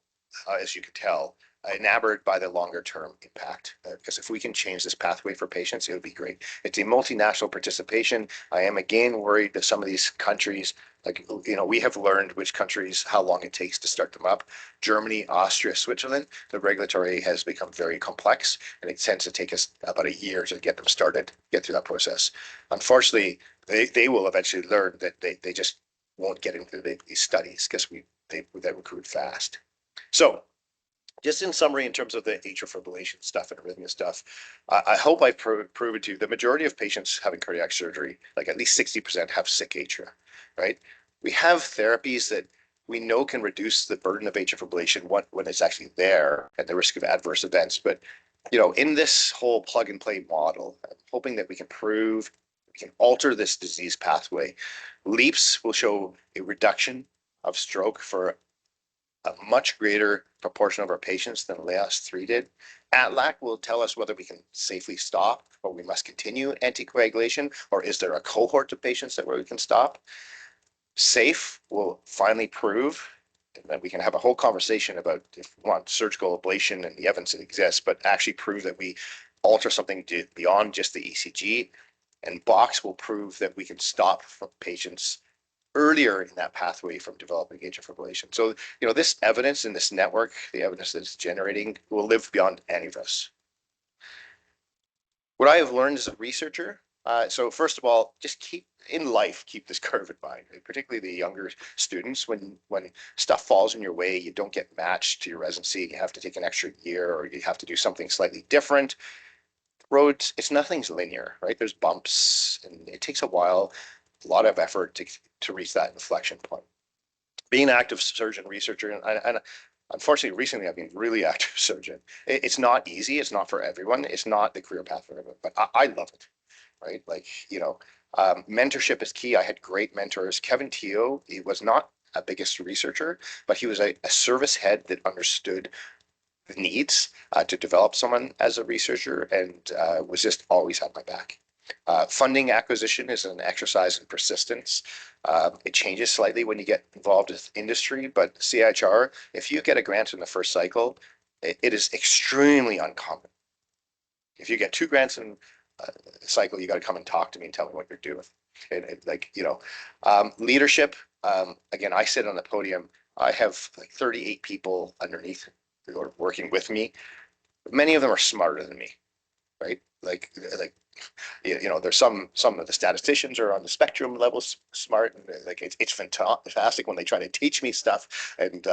as you can tell, enamored by the longer term impact, because if we can change this pathway for patients, it would be great. It's a multinational participation. I am again worried that some of these countries Like, we have learned which countries, how long it takes to start them up. Germany, Austria, Switzerland, the regulatory has become very complex, and it tends to take us about a year to get them started, get through that process. Unfortunately, they will eventually learn that they just won't get into these studies because they recruit fast. So just in summary, in terms of the atrial fibrillation stuff and arrhythmia stuff, I hope I've proven to you the majority of patients having cardiac surgery, like at least 60%, have sick atria, right? We have therapies that we know can reduce the burden of atrial fibrillation when it's actually there and the risk of adverse events. But in this whole plug and play model, I'm hoping that we can prove we can alter this disease pathway. LEAPS will show a reduction of stroke for a much greater proportion of our patients than LAAOS III did. ATLAAC will tell us whether we can safely stop or we must continue anticoagulation, or is there a cohort of patients that where we can stop. SAFE will finally prove, and then we can have a whole conversation about if we want surgical ablation and the evidence that exists, but actually prove that we alter something beyond just the ECG. And BOXX will prove that we can stop patients earlier in that pathway from developing atrial fibrillation. So, this evidence in this network, the evidence that it's generating, will live beyond any of us. What I have learned as a researcher, so first of all, just keep this curve in mind, particularly the younger students. When stuff falls in your way, you don't get matched to your residency, you have to take an extra year, or you have to do something slightly different. Roads, nothing's linear, right? There's bumps, and it takes a while, a lot of effort to reach that inflection point. Being an active surgeon researcher, and unfortunately recently I've been really active surgeon. It's not easy. It's not for everyone. It's not the career path for everyone, but I love it, right? Like, mentorship is key. I had great mentors. Kevin Teo, he was not a biggest researcher, but he was a service head that understood the needs to develop someone as a researcher, and was just always had my back. Funding acquisition is an exercise in persistence. It changes slightly when you get involved with industry, but CIHR, if you get a grant in the first cycle, it is extremely uncommon. If you get 2 grants in a cycle, you got to come and talk to me and tell me what you're doing. Leadership. Again, I sit on the podium. I have like 38 people underneath who are working with me. Many of them are smarter than me, right? Like there's some of the statisticians are on the spectrum level smart, and like it's fantastic when they try to teach me stuff, and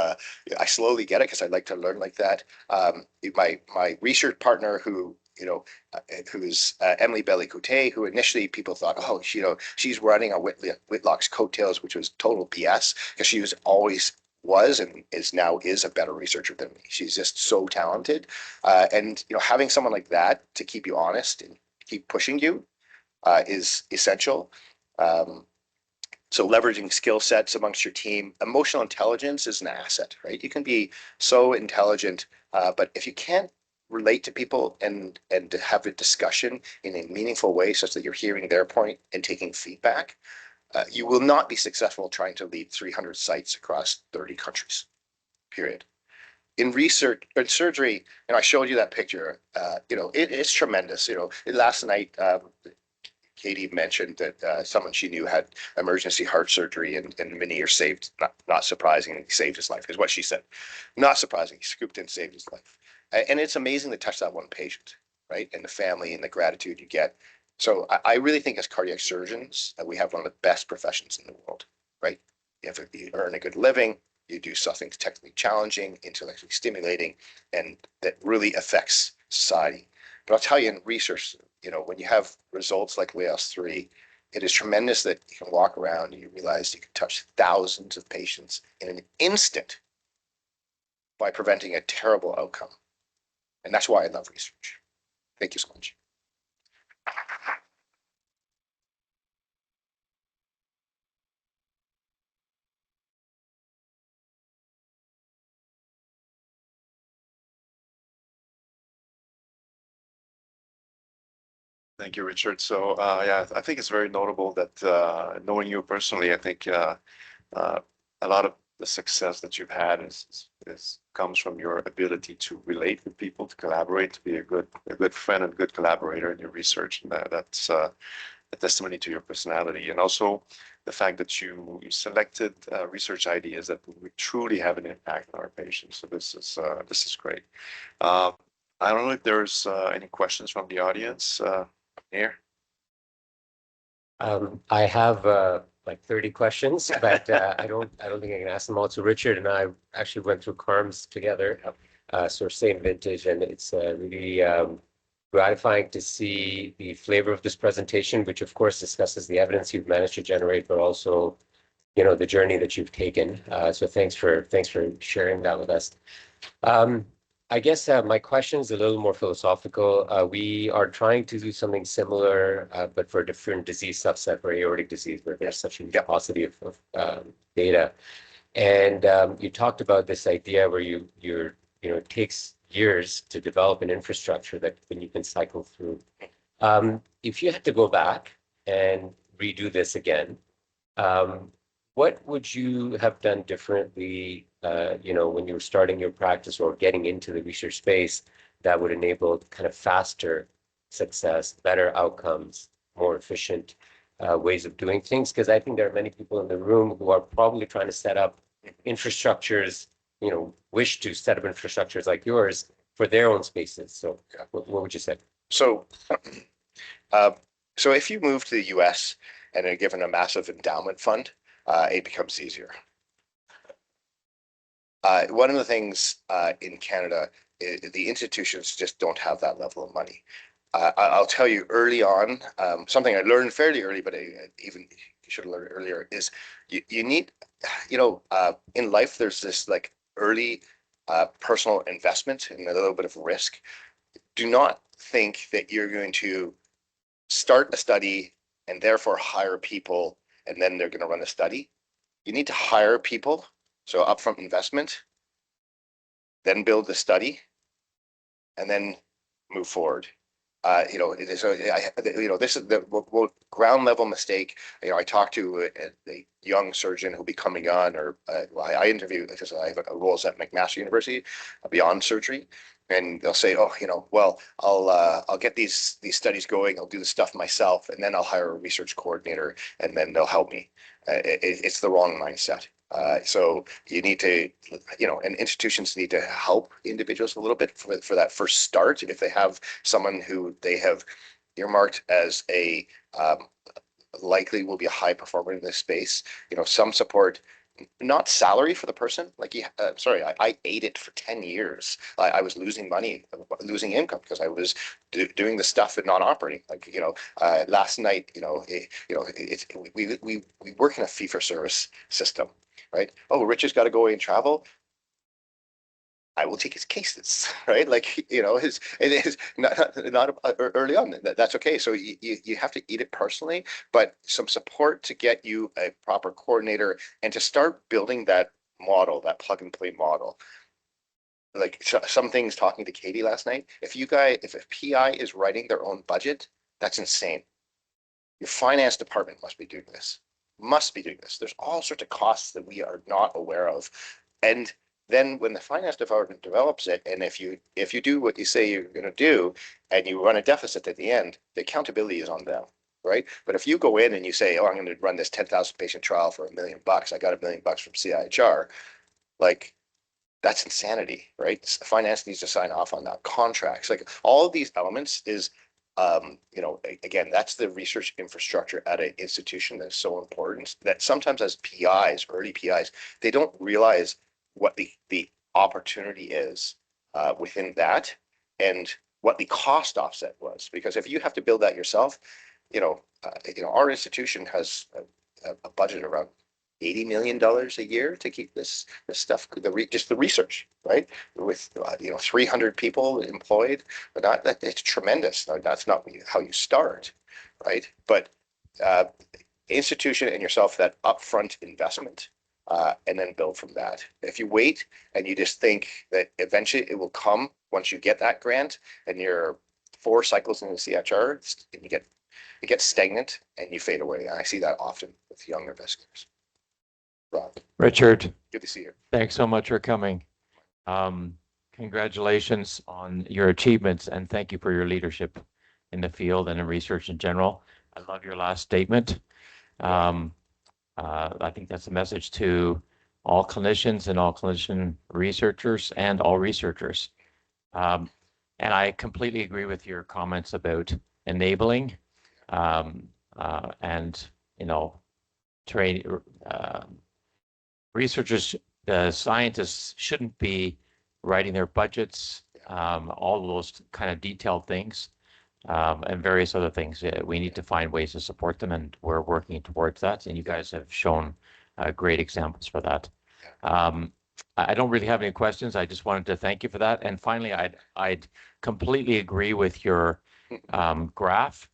I slowly get it because I like to learn like that. My research partner who's Emily Bellicote, who initially people thought, oh, she's running on Whitlock's coattails, which was total BS, because she was and is a better researcher than me. She's just so talented, and having someone like that to keep you honest and keep pushing you is essential. So leveraging skill sets amongst your team. Emotional intelligence is an asset, right? You can be so intelligent, but if you can't relate to people and have a discussion in a meaningful way such that you're hearing their point and taking feedback, you will not be successful trying to lead 300 sites across 30 countries, period. In research, in surgery, I showed you that picture, it's tremendous. Last night, Katie mentioned that someone she knew had emergency heart surgery, and Meneer saved, not surprisingly, saved his life, is what she said. Not surprising, he scooped in, saved his life. And it's amazing to touch that one patient, right? And the family and the gratitude you get. So I really think as cardiac surgeons, we have one of the best professions in the world, right? If you earn a good living, you do something technically challenging, intellectually stimulating, and that really affects society. But I'll tell you, in research, when you have results like LAAOS III, it is tremendous that you can walk around and you realize you can touch thousands of patients in an instant by preventing a terrible outcome. And that's why I love research. Thank you so much. Thank you, Richard. So yeah, I think it's very notable that knowing you personally, I think a lot of the success that you've had comes from your ability to relate with people, to collaborate, to be a good friend and good collaborator in your research, and that's a testimony to your personality. And also, the fact that you selected research ideas that would truly have an impact on our patients. So this is great. I don't know if there's any questions from the audience here. I have like 30 questions, but I don't think I can ask them all. So Richard and I actually went through CARMS together, so same vintage, and it's really gratifying to see the flavor of this presentation, which of course discusses the evidence you've managed to generate, but also, you know, the journey that you've taken. So thanks for sharing that with us. I guess my question is a little more philosophical. We are trying to do something similar, but for a different disease subset, for aortic disease, where there's such a paucity of data. And you talked about this idea where it takes years to develop an infrastructure that then you can cycle through. If you had to go back and redo this again, what would you have done differently, when you were starting your practice or getting into the research space that would enable kind of faster success, better outcomes, more efficient ways of doing things? Because I think there are many people in the room who are probably trying to set up infrastructures, wish to set up infrastructures like yours for their own spaces. So what would you say? So if you move to the US and are given a massive endowment fund, it becomes easier. One of the things in Canada, the institutions just don't have that level of money. I'll tell you early on, something I learned fairly early, but even you should have learned earlier, is you need, in life, there's this like early personal investment and a little bit of risk. Do not think that you're going to start a study and therefore hire people and then they're going to run a study. You need to hire people, so upfront investment, then build the study, and then move forward. This is the ground level mistake. I talked to a young surgeon who'll be coming on, or I interview because I have roles at McMaster University beyond surgery, and they'll say, I'll get these studies going. I'll do the stuff myself, and then I'll hire a research coordinator, and then they'll help me. It's the wrong mindset. So you need to, and institutions need to help individuals a little bit for that first start. If they have someone who they have earmarked as a likely will be a high performer in this space, some support, not salary for the person. I ate it for 10 years. I was losing money, losing income because I was doing the stuff and not operating. Last night, we work in a fee-for-service system. Right? Oh, Rich has got to go away and travel. I will take his cases, right? It is not early on. That's okay. So you have to eat it personally, but some support to get you a proper coordinator and to start building that model, that plug and play model. Like some things talking to Katie last night, if a PI is writing their own budget, that's insane. Your finance department must be doing this. There's all sorts of costs that we are not aware of. And then when the finance department develops it, and if you do what you say you're going to do, and you run a deficit at the end, the accountability is on them, right? But if you go in and you say, I'm going to run this 10,000 patient trial for $1 million, I got $1 million from CIHR, that's insanity, right? Finance needs to sign off on that contracts. All of these elements is again, that's the research infrastructure at an institution that's so important that sometimes as PIs, early PIs, they don't realize what the opportunity is within that and what the cost offset was. Because if you have to build that yourself, our institution has a budget around $80 million a year to keep this stuff, just the research, right? With 300 people employed, but it's tremendous. That's not how you start, right? But institution and yourself, that upfront investment, and then build from that. If you wait and you just think that eventually it will come once you get that grant and you're 4 cycles in the CHR, and you get stagnant and you fade away. And I see that often with young investigators. Rob. Richard, Good to see you. thanks so much for coming. Congratulations on your achievements and thank you for your leadership in the field and in research in general. I love your last statement. I think that's a message to all clinicians and all clinician researchers and all researchers. And I completely agree with your comments about enabling and, you know, researchers, scientists shouldn't be writing their budgets, all of those kind of detailed things, and various other things. We need to find ways to support them, and we're working towards that. And you guys have shown great examples for that. I don't really have any questions. I just wanted to thank you for that. And finally, I'd completely agree with your graph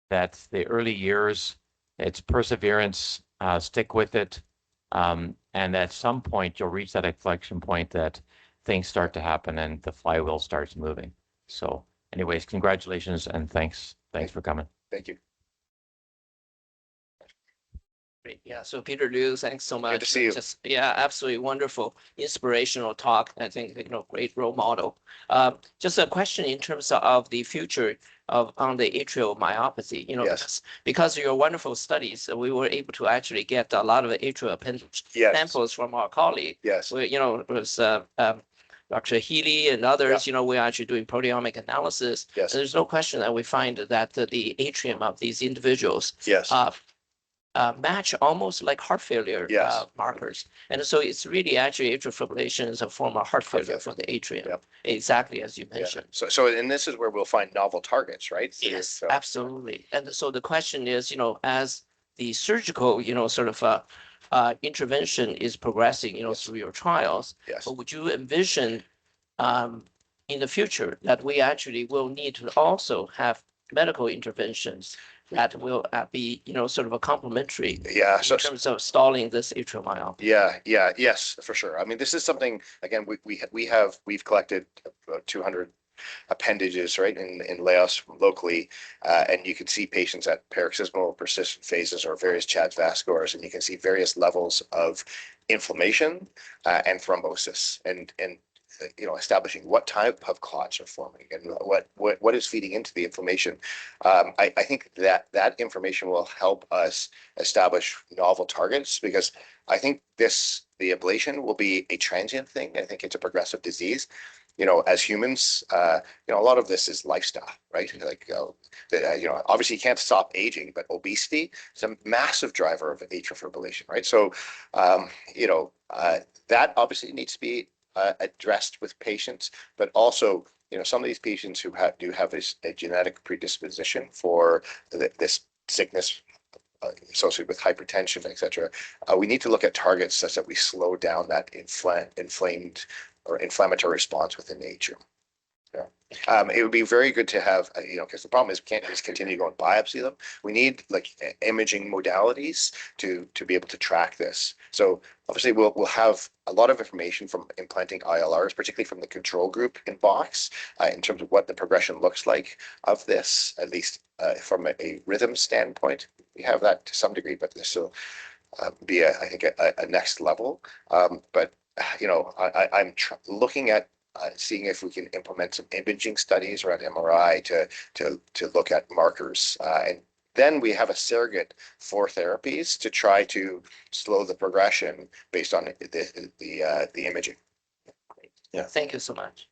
that the early years, it's perseverance, stick with it. And at some point, you'll reach that inflection point that things start to happen and the flywheel starts moving. So anyways, congratulations and thanks for coming. Thank you. Great. Yeah. So Peter Liu, thanks so much. Good to see you. Just, yeah, absolutely wonderful, inspirational talk. I think, you know, great role model. Just a question in terms of the future on the atrial myopathy, you know, Yes. because of your wonderful studies, we were able to actually get a lot of atrial appendage Yes. samples from our colleague. Yes. You know, it was Dr. Healy and others, you know, we're actually doing proteomic analysis. Yes. And there's no question that we find that the atrium of these individuals Yes. match almost like heart failure Yes. markers. And so it's really actually atrial fibrillation is a form of heart failure for the atrium, Yep. exactly as you Yeah. mentioned. So, and this is where we'll find novel targets, right? Yes, So, absolutely. And so the question is, you know, as the surgical, you know, sort of intervention is progressing, you know, Yes. through your trials, yes. but would you envision in the future that we actually will need to also have medical interventions that will be, you know, sort of a complementary Yeah. So, in terms of stalling this atrial myopathy? yes, for sure. I mean, this is something, again, we've collected about 200 appendages, right, in LAAOS locally, and you can see patients at paroxysmal persistent phases or various CHADS vasculars, and you can see various levels of inflammation and thrombosis, and you know, establishing what type of clots are forming and what is feeding into the inflammation. I think that information will help us establish novel targets, because I think the ablation will be a transient thing. I think it's a progressive disease. You know, as humans, you know, a lot of this is lifestyle, right? Like, you know, obviously you can't stop aging, but obesity is a massive driver of atrial fibrillation, right? So, you know, that obviously needs to be addressed with patients, but also, you know, some of these patients who do have a genetic predisposition for this sickness associated with hypertension, etc. We need to look at targets such that we slow down that inflamed or inflammatory response within the atrium. Yeah. It would be very good to have, you know, because the problem is we can't just continue to go and biopsy them. We need like imaging modalities to be able to track this. So obviously we'll have a lot of information from implanting ILRs, particularly from the control group in BOXX, in terms of what the progression looks like of this, at least from a rhythm standpoint. We have that to some degree, but this will be, I think, a next level. But you know, I'm looking at seeing if we can implement some imaging studies or an MRI to look at markers, and then we have a surrogate for therapies to try to slow the progression based on the imaging. Yeah, thank you so much.